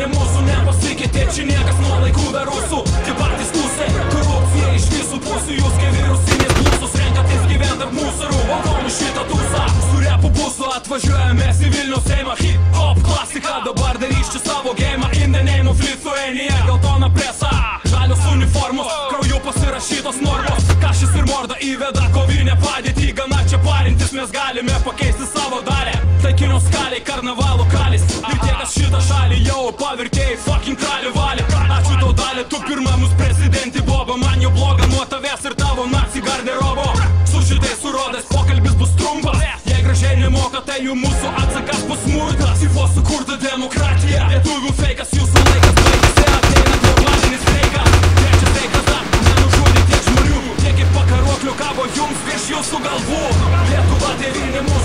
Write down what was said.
prie mūsų nepasikeitė, čia niekas nuo laikų dar rusų. Tie patys kūsai, korupcija iš visų pusių, jūs kaip virusinės blusus, renkatės gyvent tarp mūsų, valdomų šitą tūsą. Su repu busu atvažiuojame į Vilniaus Seimą, hip-hop klasika, dabar darys čia savo geimą, in the name of Lithuania, geltona presa, žalios uniformos, krauju pasirašytos normos, kašis ir morda įveda kovinę padėtį, gana čia parintis, mes galime pakeisti savo dalę. Taikinio skaliai, karnavalo kalis, ir tie, kas šitą šalį jau pavirtė į fucking kralių valį. Ačiū tau dalė, tu pirma mūsų prezidentį boba, man jau bloga nuo tavęs ir tavo naci garderobo. Su šitais surodais pokalbis bus trumpas, jei gražiai nemoka, tai jų mūsų atsakas bus smurtas. Sivo sukurta demokratija, lietuvių feikas, jūsų laikas baigėsi, ateina globalinis streikas. Trečias streikas dar, nenužudė tiek žmonių, tiek kaip pakaruoklių kabo jums virš jūsų galvų. Lietuva tėvynė mūsų.